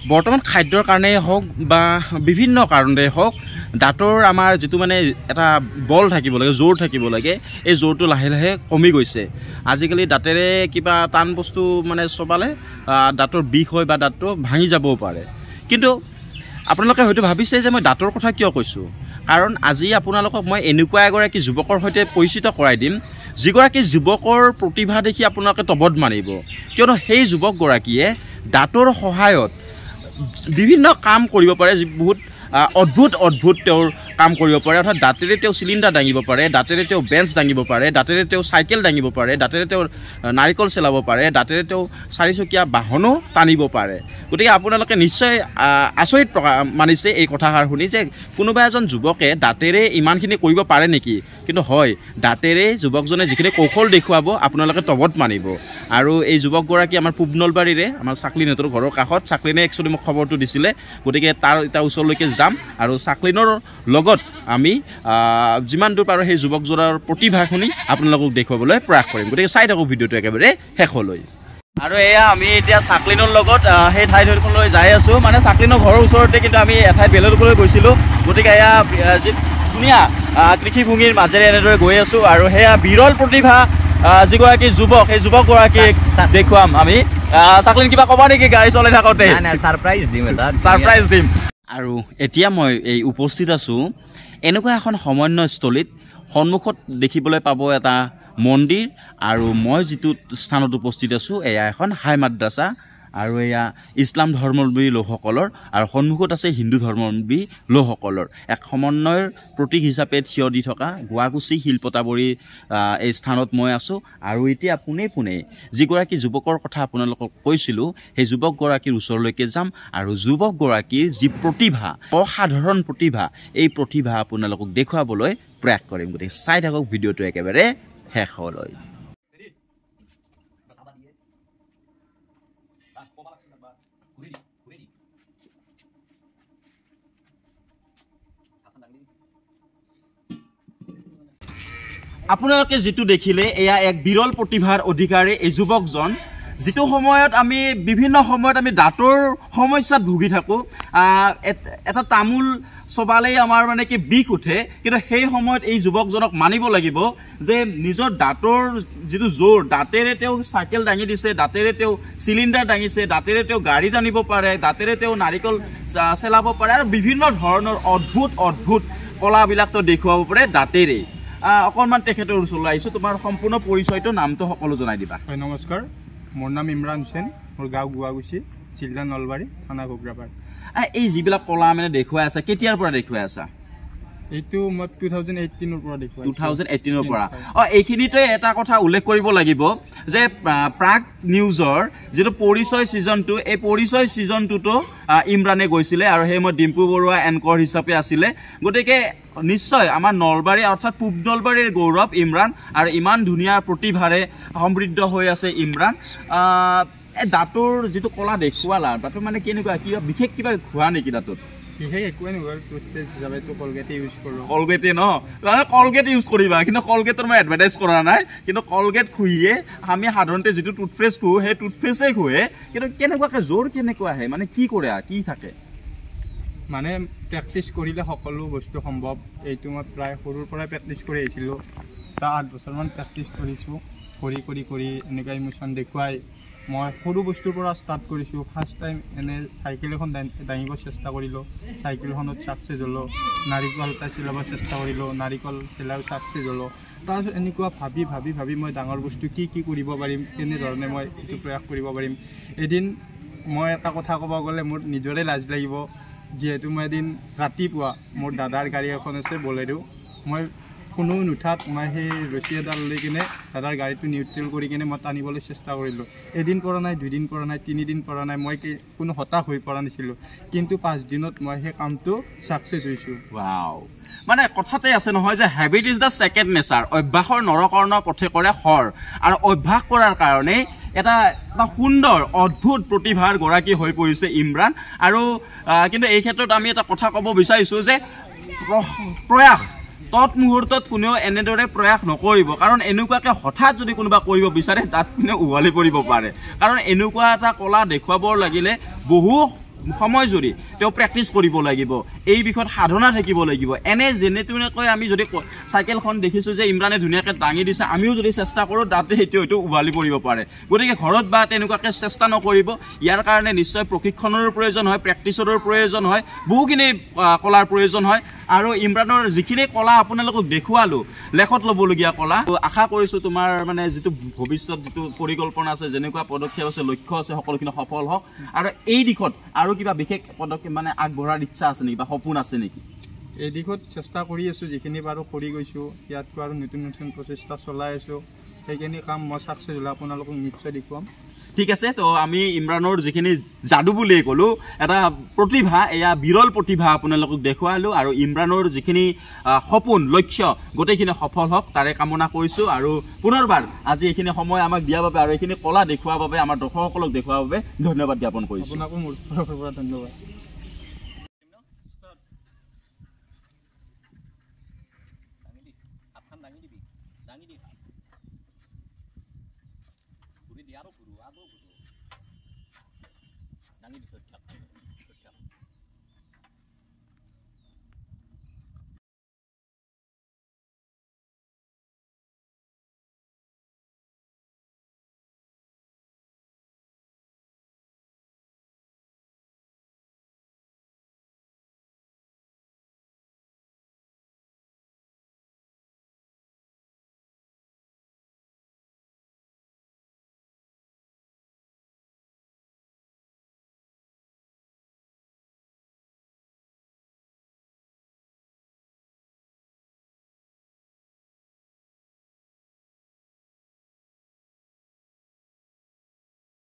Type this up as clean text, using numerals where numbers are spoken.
বৰ্তমান খাদ্যৰ কাৰণেই হওক বা বিভিন্ন কাৰণেই হওক দাঁতৰ আমাৰ যিটো মানে এটা বল থাকিব লাগে জোৰ থাকিব লাগে এই জোৰটো লাহে লাহে কমি গৈছে আজিকালি দাঁতেৰে কিবা টান বস্তু মানে চবালে দাঁতৰ বিষ হয় বা দাঁতটো ভাঙি যাবও পাৰে কিন্তু আপোনালোকে হয়তো ভাবিছে যে মই দাঁতৰ কথা কিয় কৈছোঁ কাৰণ আজি আপোনালোকক মই এনেকুৱা এগৰাকী যুৱকৰ সৈতে পৰিচিত কৰাই দিম যিগৰাকী যুৱকৰ প্ৰতিভা দেখি আপোনালোকে তবদ মানিব কিয়নো সেই যুৱকগৰাকীয়ে দাঁতৰ সহায়ত বিভিন্ন কাম কৰিব পাৰে যি বহুত অদ্ভুত অদ্ভুত তেওঁৰ কাম কৰিব পাৰে অৰ্থাৎ দাঁতেৰে তেওঁ চিলিণ্ডাৰ দাঙিব পাৰে দাঁতেৰে তেওঁ বেঞ্চ দাঙিব পাৰে দাঁতেৰে তেওঁ চাইকেল দাঙিব পাৰে দাঁতেৰে তেওঁ নাৰিকল চেলাব পাৰে দাঁতেৰে তেওঁ চাৰিচকীয়া বাহনো টানিব পাৰে গতিকে আপোনালোকে নিশ্চয় আচৰিত মানিছে এই কথাষাৰ শুনি যে কোনোবা এজন যুৱকে দাঁতেৰে ইমানখিনি কৰিব পাৰে নেকি কিন্তু হয় দাঁতেৰে যুৱকজনে যিখিনি কৌশল দেখুৱাব আপোনালোকে তবত মানিব আৰু এই যুৱকগৰাকী আমাৰ পূব নলবাৰীৰে আমাৰ চাকলিনেতৰ ঘৰৰ কাষত চাকলিনে একচুৱেলি মোক খবৰটো দিছিলে গতিকে তাৰ ওচৰলৈকে যাম আৰু চাকলিনৰ লগত আমি যিমান দূৰ পাৰোঁ সেই যুৱকজনৰ প্ৰতিভা শুনি আপোনালোকক দেখুৱাবলৈ প্ৰয়াস কৰিম গতিকে চাই থাকক ভিডিঅ'টো একেবাৰে শেষলৈ আৰু এয়া আমি এতিয়া চাকলিনৰ লগত সেই ঠাইডোখৰলৈ যাই আছোঁ মানে চাকলিনৰ ঘৰৰ ওচৰতে কিন্তু আমি এঠাইত বেলেগলৈ গৈছিলোঁ গতিকে এয়া যি ধুনীয়া কৃষিভূমিৰ মাজেৰে এনেদৰে গৈ আছোঁ আৰু সেয়া বিৰল প্ৰতিভা যিগৰাকী যুৱক সেই যুৱকগৰাকীক দেখুৱাম আমি চাকলিন কিবা ক'বা নেকি গাড়ী চলাই থাকোঁতে ছাৰপ্ৰাইজ দিম আৰু এতিয়া মই এই উপস্থিত আছোঁ এনেকুৱা এখন সমন্বয়স্থলীত সন্মুখত দেখিবলৈ পাব এটা মন্দিৰ আৰু মই যিটো স্থানত উপস্থিত আছোঁ এয়া এখন হাই মাদ্ৰাছা আৰু এয়া ইছলাম ধৰ্মাৱলম্বী লোকসকলৰ আৰু সন্মুখত আছে হিন্দু ধৰ্মাৱলম্বী লোকসকলৰ এক সমন্বয়ৰ প্ৰতীক হিচাপে থিয় দি থকা গুৱাকুচি শিলপতাবৰী এই স্থানত মই আছোঁ আৰু এতিয়া পোনে পোনে যিগৰাকী যুৱকৰ কথা আপোনালোকক কৈছিলোঁ সেই যুৱকগৰাকীৰ ওচৰলৈকে যাম আৰু যুৱকগৰাকীৰ যি প্ৰতিভা অসাধাৰণ প্ৰতিভা এই প্ৰতিভা আপোনালোকক দেখুৱাবলৈ প্ৰয়াস কৰিম গতিকে চাই থাকক ভিডিঅ'টো একেবাৰে শেষলৈ আপোনালোকে যিটো দেখিলে এয়া এক বিৰল প্ৰতিভাৰ অধিকাৰী এই যুৱকজন যিটো সময়ত আমি বিভিন্ন সময়ত আমি দাঁতৰ সমস্যাত ভুগি থাকোঁ এটা তামোল চবালেই আমাৰ মানে কি বিষ উঠে কিন্তু সেই সময়ত এই যুৱকজনক মানিব লাগিব যে নিজৰ দাঁতৰ যিটো জোৰ দাঁতেৰে তেওঁ চাইকেল দাঙি দিছে দাঁতেৰে তেওঁ চিলিণ্ডাৰ দাঙিছে দাঁতেৰে তেওঁ গাড়ী টানিব পাৰে দাঁতেৰে তেওঁ নাৰিকল চেলাব পাৰে আৰু বিভিন্ন ধৰণৰ অদ্ভুত অদ্ভুত কলাবিলাকতো দেখুৱাব পাৰে দাঁতেৰে অকণমান তেখেতৰ ওচৰলৈ আহিছোঁ তোমাৰ সম্পূৰ্ণ পৰিচয়টো নামটো সকলো জনাই দিবা হয় নমস্কাৰ মোৰ নাম ইমৰান হুছেইন মোৰ গাঁও গুৱাকুচি জিলা নলবাৰী থানা ঘগ্ৰাপাৰ এই যিবিলাক কলা মানে দেখুৱাই আছা কেতিয়াৰ পৰা দেখুৱাই আছা এইটো মই 2018 ৰ পৰা দেখুৱাই 2018 ৰ পৰা এইখিনিতে এটা কথা উল্লেখ কৰিব লাগিব যে প্ৰাগ নিউজৰ যেটো পৰিচয় সিজনটো এই পৰিচয় সিজনটোতো ইমৰানে গৈছিলে আৰু সেই মই ডিম্পু বৰুৱা এনকৰ হিচাপে আছিলে গতিকে নিশ্চয় আমাৰ নলবাৰী অৰ্থাৎ পূব নলবাৰীৰ গৌৰৱ ইমৰান আৰু ইমান ধুনীয়া প্ৰতিভাৰে সমৃদ্ধ হৈ আছে ইমৰান দাঁতৰ যিটো কলা দেখুৱালা দাঁতৰ মানে কেনেকুৱা কিবা বিশেষ কিবা খোৱা নেকি দাঁতত বিশেষ একোৱে নহয় টুথপেষ্ট হিচাপেতো কলগেট ইউজ কৰোঁ কলগেটে ন কলগেট ইউজ কৰিবা কিন্তু কলগেটৰ মই এডভাৰটাইজ কৰা নাই কিন্তু কলগেট খুহিয়ে আমি সাধাৰণতে যিটো টুথপেষ্ট খোঁ সেই টুথপেষ্টেই খুহে কিন্তু কেনেকুৱাকৈ জোৰ কেনেকুৱা আহে মানে কি কৰে কি থাকে মানে প্ৰেক্টিচ কৰিলে সকলো বস্তু সম্ভৱ এইটো মই প্ৰায় সৰুৰ পৰাই প্ৰেক্টিচ কৰি আহিছিলোঁ প্ৰায় 8 বছৰমান প্ৰেক্টিচ কৰিছোঁ কৰি এনেকুৱা ইমোশ্যন দেখুৱাই মই সৰু বস্তুৰ পৰা ষ্টাৰ্ট কৰিছোঁ ফাৰ্ষ্ট টাইম এনে চাইকেল এখন দাঙিব চেষ্টা কৰিলোঁ চাইকেলখনত ছাকচেছ হ'লোঁ নাৰিকল এটা চিলাব চেষ্টা কৰিলোঁ নাৰিকল চিলাও ছাকচেছ হ'লোঁ তাৰপিছত এনেকুৱা ভাবি মই ডাঙৰ বস্তু কি কৰিব পাৰিম কেনেধৰণে মই এইটো প্ৰয়াস কৰিব পাৰিম এদিন মই এটা কথা ক'ব গ'লে মোৰ নিজৰে লাজ লাগিব যিহেতু মই এদিন ৰাতিপুৱা মোৰ দাদাৰ গাড়ী এখন আছে বলেৰো মই কোনো নুঠাত মই সেই ৰছী এডাল লৈ কিনে দাদাৰ গাড়ীটো নিউট্ৰেল কৰি কিনে মই টানিবলৈ চেষ্টা কৰিলোঁ এদিন পৰা নাই 2 দিন পৰা নাই 3 দিন পৰা নাই মই কোনো হতাশ হৈ পৰা নাছিলোঁ কিন্তু 5 দিনত মই সেই কামটো ছাকচেছ হৈছোঁ ৱাও মানে কথাতে আছে নহয় যে habit is the second nature অভ্যাসৰ নৰকৰ্ণ পথে কৰে হৰ আৰু অভ্যাস কৰাৰ কাৰণে এটা সুন্দৰ অদ্ভুত প্ৰতিভাৰ গৰাকী হৈ পৰিছে ইমৰান আৰু কিন্তু এই ক্ষেত্ৰত আমি এটা কথা ক'ব বিচাৰিছোঁ যে প্ৰয়াস তৎমুহূৰ্তত কোনেও এনেদৰে প্ৰয়াস নকৰিব কাৰণ এনেকুৱাকৈ হঠাৎ যদি কোনোবা কৰিব বিচাৰে তাত কোনে উভালি পৰিব পাৰে কাৰণ এনেকুৱা এটা কলা দেখুৱাবৰ লাগিলে বহু সময় জুৰি তেওঁ প্ৰেক্টিচ কৰিব লাগিব এই বিষয়ত সাধনা থাকিব লাগিব এনে যেনে তেনেকৈ আমি যদি চাইকেলখন দেখিছোঁ যে ইমৰানে ধুনীয়াকৈ দাঙি দিছে আমিও যদি চেষ্টা কৰোঁ দাঁতে সেইটো হয়তো উভালি পৰিব পাৰে গতিকে ঘৰত বা তেনেকুৱাকৈ চেষ্টা নকৰিব ইয়াৰ কাৰণে নিশ্চয় প্ৰশিক্ষণৰ প্ৰয়োজন হয় প্ৰেক্টিচৰৰ প্ৰয়োজন হয় বহুখিনি কলাৰ প্ৰয়োজন হয় আৰু ইমৰানৰ যিখিনি কলা আপোনালোকক দেখুৱালোঁ লেখত ল'বলগীয়া কলা আশা কৰিছোঁ তোমাৰ মানে যিটো ভৱিষ্যত যিটো পৰিকল্পনা আছে যেনেকুৱা পদক্ষেপ আছে লক্ষ্য আছে সকলোখিনি সফল হওক আৰু এই দিশত আৰু কিবা বিশেষ পদক্ষেপ মানে আগবঢ়াৰ ইচ্ছা আছে নেকি বা সপোন আছে নেকি এই দিশত চেষ্টা কৰি আছোঁ যিখিনি পাৰোঁ কৰি গৈছোঁ ইয়াতকৈ আৰু নতুন নতুন প্ৰচেষ্টা চলাই আছোঁ সেইখিনি কাম মই ছাকচেছ হ'লে আপোনালোকক নিশ্চয় দেখুৱাম ঠিক আছে তো আমি ইমৰানৰ যিখিনি যাদু বুলিয়ে ক'লোঁ এটা প্ৰতিভা এয়া বিৰল প্ৰতিভা আপোনালোকক দেখুৱালোঁ আৰু ইমৰানৰ যিখিনি সপোন লক্ষ্য গোটেইখিনি সফল হওক তাৰে কামনা কৰিছোঁ আৰু পুনৰবাৰ আজি এইখিনি সময় আমাক দিয়াৰ বাবে আৰু এইখিনি কলা দেখুওৱাৰ বাবে আমাৰ দৰ্শকসকলক দেখুওৱাৰ বাবে ধন্যবাদ জ্ঞাপন কৰিছোঁ আপোনাকো মোৰ তৰফৰ পৰা ধন্যবাদ Nangi di